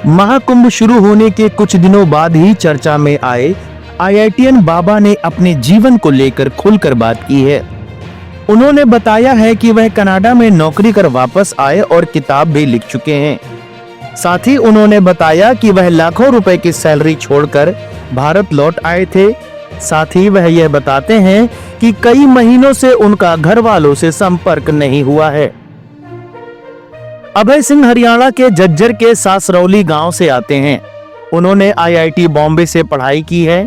महाकुंभ शुरू होने के कुछ दिनों बाद ही चर्चा में आए आईआईटीएन बाबा ने अपने जीवन को लेकर खुलकर बात की है। उन्होंने बताया है कि वह कनाडा में नौकरी कर वापस आए और किताब भी लिख चुके हैं। साथ ही उन्होंने बताया कि वह लाखों रुपए की सैलरी छोड़कर भारत लौट आए थे। साथ ही वह यह बताते हैं कि कई महीनों से उनका घर वालों से संपर्क नहीं हुआ है। अभय सिंह हरियाणा के झज्जर के सासरौली गांव से आते हैं। उन्होंने आईआईटी बॉम्बे से पढ़ाई की है।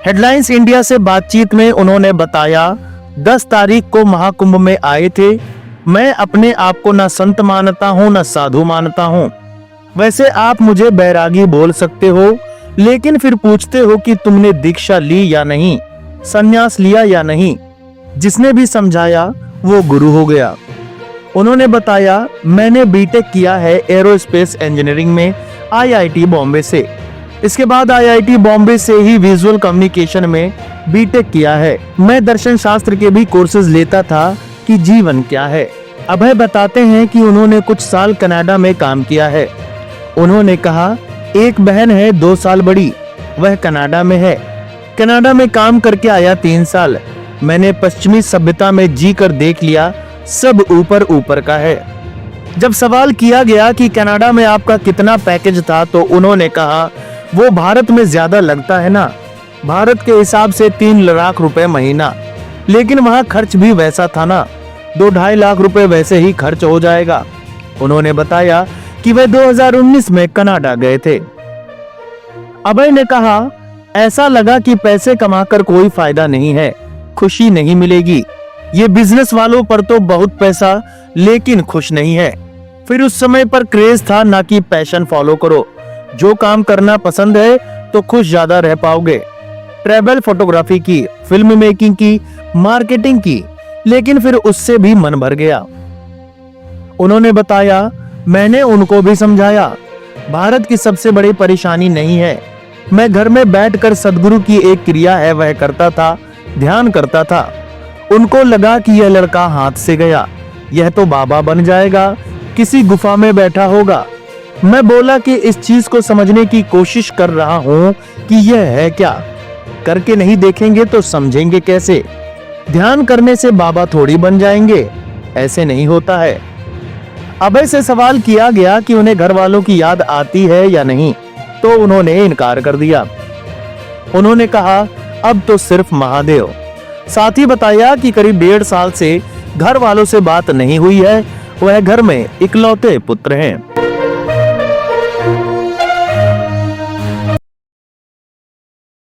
हेडलाइंस इंडिया से बातचीत में उन्होंने बताया, 10 तारीख को महाकुंभ में आए थे। मैं अपने आप को न संत मानता हूँ न साधु मानता हूँ। वैसे आप मुझे बैरागी बोल सकते हो, लेकिन फिर पूछते हो कि तुमने दीक्षा ली या नहीं, संन्यास लिया या नहीं। जिसने भी समझाया वो गुरु हो गया। उन्होंने बताया, मैंने बीटेक किया है एरोस्पेस इंजीनियरिंग में आईआईटी बॉम्बे से। इसके बाद आईआईटी बॉम्बे से ही विजुअल कम्युनिकेशन में बीटेक किया है। मैं दर्शन शास्त्र के भी कोर्सेज लेता था कि जीवन क्या है। अभय बताते हैं कि उन्होंने कुछ साल कनाडा में काम किया है। उन्होंने कहा, एक बहन है 2 साल बड़ी, वह कनाडा में है। कनाडा में काम करके आया 3 साल। मैंने पश्चिमी सभ्यता में जी कर देख लिया, सब ऊपर ऊपर का है। जब सवाल किया गया कि कनाडा में आपका कितना पैकेज था, तो उन्होंने कहा, वो भारत में ज्यादा लगता है ना, भारत के हिसाब से 3 लाख रुपए महीना, लेकिन वहाँ खर्च भी वैसा था ना, 2-2.5 लाख रुपए वैसे ही खर्च हो जाएगा। उन्होंने बताया कि वे 2019 में कनाडा गए थे। अभय ने कहा, ऐसा लगा कि पैसे कमाकर कोई फायदा नहीं है, खुशी नहीं मिलेगी। ये बिजनेस वालों पर तो बहुत पैसा, लेकिन खुश नहीं है। फिर उस समय पर क्रेज था, ना कि पैशन फॉलो करो। जो काम करना पसंद है तो खुश ज्यादा रह पाओगे। ट्रैवल फोटोग्राफी की, फिल्म मेकिंग की, मार्केटिंग की, लेकिन फिर उससे भी मन भर गया। उन्होंने बताया, मैंने उनको भी समझाया, भारत की सबसे बड़ी परेशानी नहीं है। मैं घर में बैठकर सदगुरु की एक क्रिया है वह करता था, ध्यान करता था। उनको लगा कि यह लड़का हाथ से गया, यह तो बाबा बन जाएगा, किसी गुफा में बैठा होगा। मैं बोला कि इस चीज को समझने की कोशिश कर रहा हूँ कि यह है क्या, करके नहीं देखेंगे तो समझेंगे कैसे। ध्यान करने से बाबा थोड़ी बन जाएंगे, ऐसे नहीं होता है। अभय से सवाल किया गया कि उन्हें घर वालों की याद आती है या नहीं, तो उन्होंने इनकार कर दिया। उन्होंने कहा, अब तो सिर्फ महादेव। साथ ही बताया कि करीब 1.5 साल से घर वालों से बात नहीं हुई है। वह घर में इकलौते पुत्र हैं।